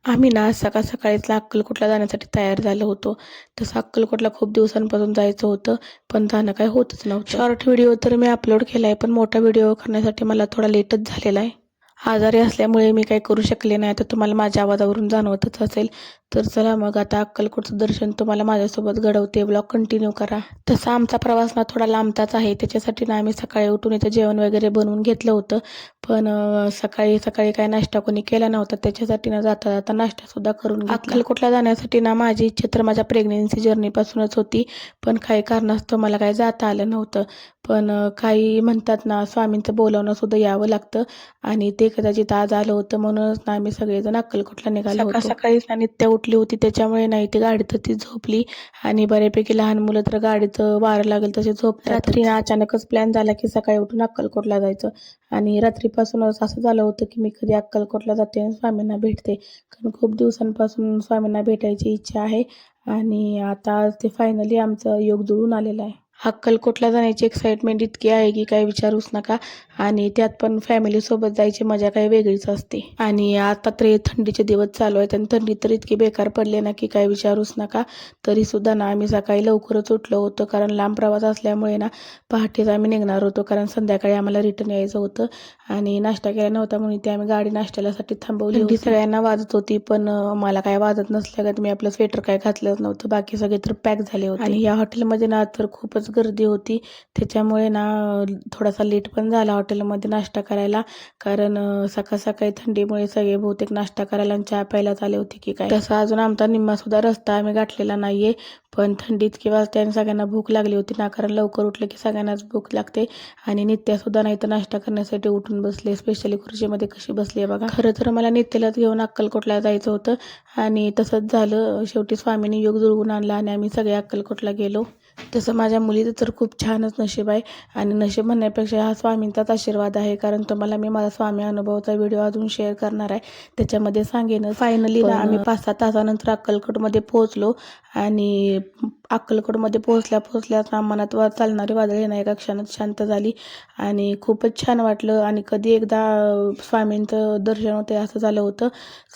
आम्ही ना सकाळीच अक्कलकोटला जाण्यासाठी तयार झालो होतो. तसं अक्कलकोटला खूप दिवसांपासून जायचं होतं, पण जाणं काही होतच नव्हतं. शॉर्ट व्हिडिओ तर मी अपलोड केला आहे, पण मोठा व्हिडिओ करण्यासाठी मला थोडा लेटच झालेला आहे. आजारी असल्यामुळे मी काही करू शकले नाही. आता तुम्हाला माझ्या आवाजावरून जाणवतच असेल. तर चला मग आता अक्कलकोटचं दर्शन तुम्हाला माझ्यासोबत घडवते. व्लॉग कंटिन्यू करा. तसा आमचा प्रवास ना थोडा लांबचाच आहे. त्याच्यासाठी ना आम्ही सकाळी उठून इथं जेवण वगैरे बनवून घेतलं होतं. पण सकाळी काही नाश्ता कोणी केला नव्हता. त्याच्यासाठी ना जाता नाश्तासुद्धा करून घेतला. अक्कलकोटला जाण्यासाठी ना माझी इच्छा तर माझ्या प्रेग्नन्सी जर्नीपासूनच होती. पण काही कारणास्तव मला काही जाता आलं नव्हतं. पण काही म्हणतात ना स्वामींचं बोलावणं सुद्धा यावं लागतं आणि ते कदाचित आज आलं होतं म्हणूनच ना आम्ही सगळेजण अक्कलकोटला निघालो होतो. सकाळीच ना नित्या उठली होती त्याच्यामुळे नाही ती गाडीत ती झोपली आणि बऱ्यापैकी लहान मुलं तर गाडीचं वारं लागेल तसे झोपतात. रात्री ना अचानकच प्लॅन झाला की सकाळी उठून अक्कलकोटला जायचं आणि रात्रीपासूनच असं झालं होतं की मी कधी अक्कलकोटला जाते आणि स्वामींना भेटते. कारण खूप दिवसांपासून स्वामींना भेटायची इच्छा आहे आणि आता ते फायनली आमचं योग जुळून आलेलं आहे. अक्कलकोटला जाण्याची एक्साइटमेंट इतकी आहे की काही विचारूच नका आणि त्यात पण फॅमिलीसोबत जायची मजा काही वेगळीच असते. आणि आता तर हे थंडीचे दिवस चालू आहेत आणि थंडी तर इतकी बेकार पडली ना की काही विचारूच नका. तरीसुद्धा ना आम्ही सकाळी लवकरच उठलो होतो कारण लांब प्रवास असल्यामुळे ना पहाटेच आम्ही निघणार होतो कारण संध्याकाळी आम्हाला रिटर्न यायचं होतं आणि नाश्ता केला नव्हता म्हणून ती आम्ही गाडी नाश्त्यासाठी थांबवली होती. सगळ्यांना वाजत होती पण मला काय वाजत नसल्यागत मी आपलं स्वेटर काय घातलंच नव्हतं. बाकी सगळे तर पॅक झाले होते आणि या हॉटेलमध्ये ना तर खूपच गर्दी होती. त्याच्यामुळे ना थोडासा लेट पण झाला हॉटेलमध्ये नाश्ता करायला कारण सकाळी थंडीमुळे सगळे बहुतेक नाश्ता करायला आणि चहा प्यायलाच आले होते की काय. तसा अजून आमचा निम्मासुद्धा रस्ता आम्ही गाठलेला नाहीये. पण थंडी इतकी वाजते आणि सगळ्यांना भूक लागली होती ना कारण लवकर उठलं की सगळ्यांनाच भूक लागते आणि नित्यासुद्धा नाही तर नाश्ता करण्यासाठी उठून बसले. स्पेशली खुर्चीमध्ये कशी बसली आहे बघा. खरं तर मला नित्यालाच घेऊन अक्कलकोटला जायचं होतं आणि तसंच झालं. शेवटी स्वामींनी योग जुळवून आणला आणि आम्ही सगळे अक्कलकोटला गेलो. तसं माझ्या मुलीचं तर खूप छानच नशीब आहे आणि नशीब म्हणण्यापेक्षा हा स्वामींचाच आशीर्वाद आहे कारण तुम्हाला मी माझा स्वामी अनुभवाचा व्हिडिओ अजून शेअर करणार आहे. त्याच्यामध्ये सांगेन. फायनली ना आम्ही 5-6 तासानंतर अक्कलकोटमध्ये पोहोचलो आणि अक्कलकोटमध्ये पोहोचल्याच मनात चालणारी वादळे ना एका क्षणात शांत झाली आणि खूपच छान वाटलं आणि कधी एकदा स्वामींचं दर्शन होते असं झालं होतं.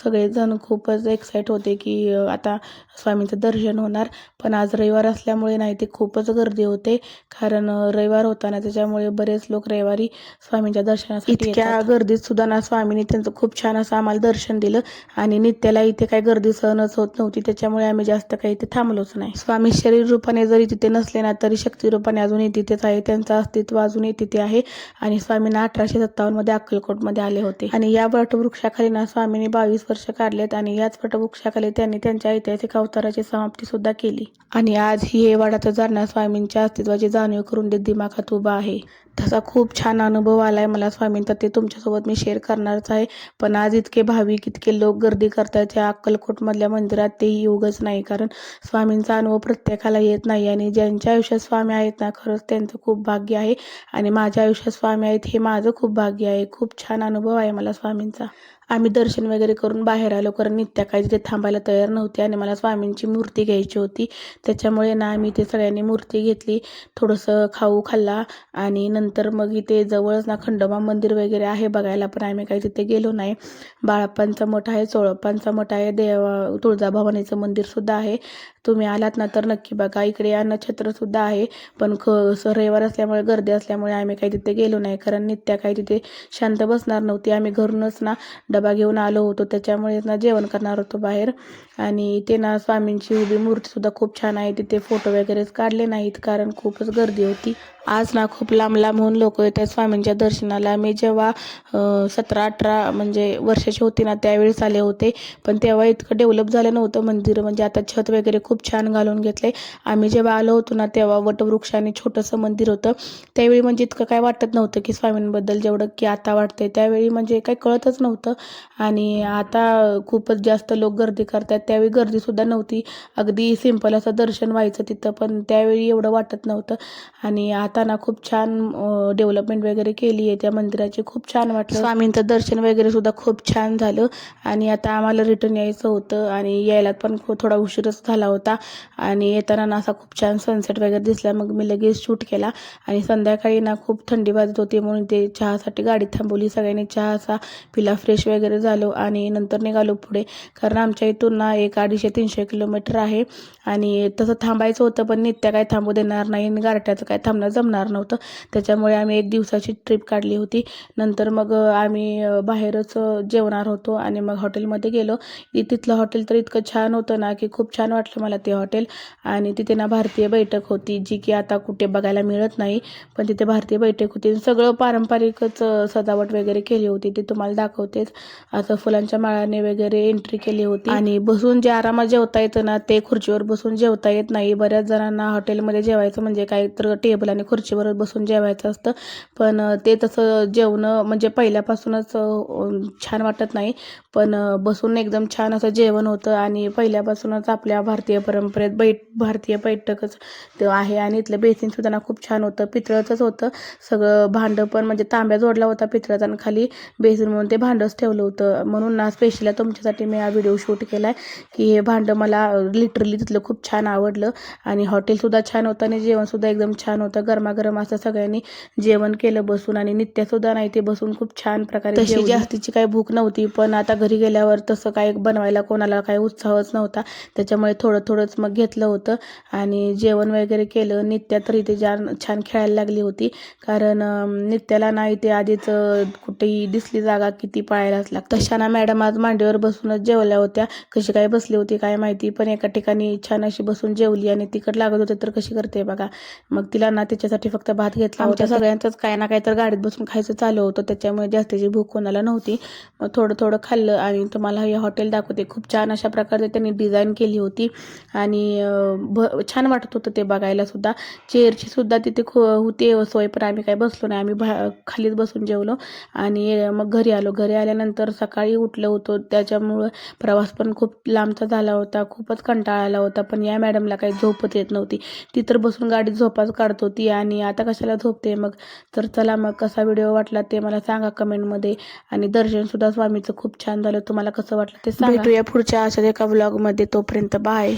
सगळेजण खूपच एक्साइट होते की आता स्वामींचं दर्शन होणार. पण आज रविवार असल्यामुळे नाही ते खूपच गर्दी होते कारण रविवार होता ना त्याच्यामुळे बरेच लोक रविवारी स्वामींच्या दर्शनासाठी येतात. इतक्या गर्दीत सुद्धा ना स्वामींनी त्यांचं खूप छान असं आम्हाला दर्शन दिलं आणि नित्याला इथे काही गर्दी सहनच होत नव्हती त्याच्यामुळे आम्ही जास्त काही इथे थांबलोच नाही. स्वामी शरीर रूपाने जरी तिथे नसले ना तरी शक्ती रूपाने अजूनही तिथेच आहे. त्यांचं अस्तित्व अजूनही तिथे आहे आणि स्वामींना 1857 मध्ये अक्कलकोटमध्ये आले होते आणि या वटवृक्षाखाली ना स्वामींनी 22 वर्ष काढलेत आणि याच वटवृक्षाखाली त्यांनी त्यांच्या ऐतिहासिक अवताराची समाप्ती सुद्धा केली आणि आज ही हे वडाचं झाड स्वामींच्या अस्तित्वाची जाणीव करून देत दिमाखात उभा आहे. तसा खूप छान अनुभव आलाय मला स्वामींचा ते तुमच्यासोबत मी शेअर करणारच आहे. पण आज इतके भाविक इतके लोक गर्दी करतात त्या अक्कलकोटमधल्या मंदिरात तेही योगच नाही कारण स्वामींचा अनुभव प्रत्येकाला येत नाही आणि ज्यांच्या आयुष्यात स्वामी आहेत ना खरंच त्यांचं खूप भाग्य आहे आणि माझ्या आयुष्यात स्वामी आहेत हे माझं खूप भाग्य आहे. खूप छान अनुभव आहे मला स्वामींचा. आम्ही दर्शन वगैरे करून बाहेर आलो कारण नित्या काही तिथे थांबायला तयार नव्हती आणि मला स्वामींची मूर्ती घ्यायची होती त्याच्यामुळे ना आम्ही ते सगळ्यांनी मूर्ती घेतली. थोडंसं खाऊ खाल्ला आणि नंतर मग इथे जवळच ना खंडोबा मंदिर वगैरे आहे बघायला पण आम्ही काही तिथे गेलो नाही. बाळप्पांचा मठ आहे, चोळप्पांचा मठ आहे, तुळजाभवानीचं मंदिर सुद्धा आहे. तुम्ही आलात ना तर नक्की बघा. इकडे अन्नछत्र सुद्धा आहे पण रविवार असल्यामुळे गर्दी असल्यामुळे आम्ही काही तिथे गेलो नाही कारण नित्या काही तिथे शांत बसणार नव्हती. आम्ही घरूनच ना डबा घेऊन आलो होतो त्याच्यामुळे ना जेवण करणार होतो बाहेर आणि ते ना स्वामींची उभी मूर्ती सुद्धा खूप छान आहे. तिथे फोटो वगैरेच काढले नाहीत कारण खूपच गर्दी होती. आज ना खूप लांबहून लोक येतात स्वामींच्या दर्शनाला. मी जेव्हा 17-18 म्हणजे वर्षाची होती ना त्यावेळेस आले होते पण तेव्हा इतकं डेव्हलप झालं नव्हतं मंदिर. म्हणजे आता छत वगैरे खूप छान घालून घेतले. आम्ही जेव्हा आलो होतो ना तेव्हा वटवृक्ष आणि छोटंसं मंदिर होतं. त्यावेळी म्हणजे इतकं काय वाटत नव्हतं की स्वामींबद्दल जेवढं की आता वाटतंय. त्यावेळी म्हणजे काही कळतच नव्हतं आणि आता खूपच जास्त लोक गर्दी करतात. त्यावेळी गर्दीसुद्धा नव्हती. अगदी सिंपल असं दर्शन व्हायचं तिथं पण त्यावेळी एवढं वाटत नव्हतं आणि आता ना खूप छान डेव्हलपमेंट वगैरे केली आहे त्या मंदिराची. खूप छान वाटलं. स्वामींचं दर्शन वगैरे सुद्धा खूप छान झालं. आणि आता आम्हाला रिटर्न यायचं होतं आणि यायला पण थोडा उशीरच झाला होता. आणि येताना ना असा खूप छान सनसेट वगैरे दिसला. मग मी लगेच शूट केला. आणि संध्याकाळी ना खूप थंडी वाजत होती म्हणून ते चहासाठी गाडी थांबवली. सगळ्यांनी चहा असा पिला, फ्रेश वगैरे झालो आणि नंतर निघालो पुढे. कारण आमच्या इथून ना 250-300 किलोमीटर आहे. आणि तसं थांबायचं होतं पण नित्या काय थांबू देणार नाही आणि गारट्याचं काय थांबणं जमणार नव्हतं. त्याच्यामुळे आम्ही 1 दिवसाची ट्रिप काढली होती. नंतर मग आम्ही बाहेरच जेवणार होतो आणि मग हॉटेलमध्ये गेलो. तिथलं हॉटेल तर इतकं छान होतं ना की खूप छान वाटलं मला ते हॉटेल. आणि तिथे ना भारतीय बैठक होती, जी की आता कुठे बघायला मिळत नाही. पण तिथे भारतीय बैठक होती. सगळं पारंपरिकच सजावट वगैरे केली होती. ते तुम्हाला दाखवतेच. असं फुलांच्या माळाने वगैरे एंट्री केली होती. आणि बसून जे आरामात जेवता येतं ना ते खुर्चीवर बसून जेवता येत नाही. बऱ्याच जणांना हॉटेलमध्ये जेवायचं म्हणजे काय तर टेबल आणि खुर्चीवर बसून जेवायचं असतं. पण ते तसं जेवणं म्हणजे पहिल्यापासूनच छान वाटत नाही. पण बसून एकदम छान असं जेवण होतं. आणि पहिल्यापासूनच आपल्या भारतीय परंपरेत भारतीय बैठकच ते आहे. आणि इथलं बेसिनसुद्धा ना खूप छान होतं. पितळाचंच होतं सगळं. भांडं पण म्हणजे तांब्या जोडला होता पितळाचा आणि खाली बेसिन म्हणून ते भांडंच ठेवलं होतं. म्हणून ना स्पेशली तुमच्यासाठी मी हा व्हिडिओ शूट केला आहे की हे भांडं मला लिटरली तिथलं खूप छान आवडलं. आणि हॉटेलसुद्धा छान होतं आणि जेवणसुद्धा एकदम छान होतं. गरमागरम असं सगळ्यांनी जेवण केलं बसून. आणि नित्यासुद्धा नाही ते बसून खूप छान प्रकारे तशी जास्तीची काही भूक नव्हती. पण आता घरी गेल्यावर तसं काही बनवायला कोणाला काही उत्साहच नव्हता. त्याच्यामुळे थोडंच मग घेतलं होतं आणि जेवण वगैरे केलं. नित्या तर इथे छान खेळायला लागली होती. कारण नित्याला ना इथे आधीच कुठेही दिसली जागा किती पळायलाच लागतं. तशा ना मॅडम आज मांडीवर बसूनच जेवल्या होत्या. कशी काय बसली होती काय माहिती, पण एका ठिकाणी छान अशी बसून जेवली. आणि तिखट लागत होते तर कशी करते बघा. मग तिला ना तिच्यासाठी फक्त भात घेतला होता. सगळ्यांचंच काय ना काय तर गाडीत बसून खायचं चालू होतं. त्याच्यामुळे जास्तीची भूक कोणाला नव्हती. मग थोडं खाल्लं. आणि तुम्हाला हे हॉटेल दाखवते. खूप छान अशा प्रकारे त्यांनी डिझाईन केली होती. आणि छान वाटत होतं ते बघायला सुद्धा. चेअरची सुद्धा तिथे होती सोय, पण आम्ही काय बसलो नाही. आम्ही खालीच बसून जेवलो. आणि मग घरी आलो. घरी आल्यानंतर सकाळी उठलं होतो. त्याच्यामुळं प्रवास पण खूप लांबचा झाला होता. खूपच कंटाळा आला होता. पण या मॅडमला काही झोपच येत नव्हती. ती तर बसून गाडीत झोपाच काढत होती. आणि आता कशाला झोपते मग. तर चला मग कसा व्हिडिओ वाटला ते मला सांगा कमेंटमध्ये. आणि दर्शनसुद्धा स्वामीचं खूप छान झालं. तुम्हाला कसं वाटलं ते सांगा. भेटूया पुढच्या अशाच एका व्लॉगमध्ये. तोपर्यंत बाय.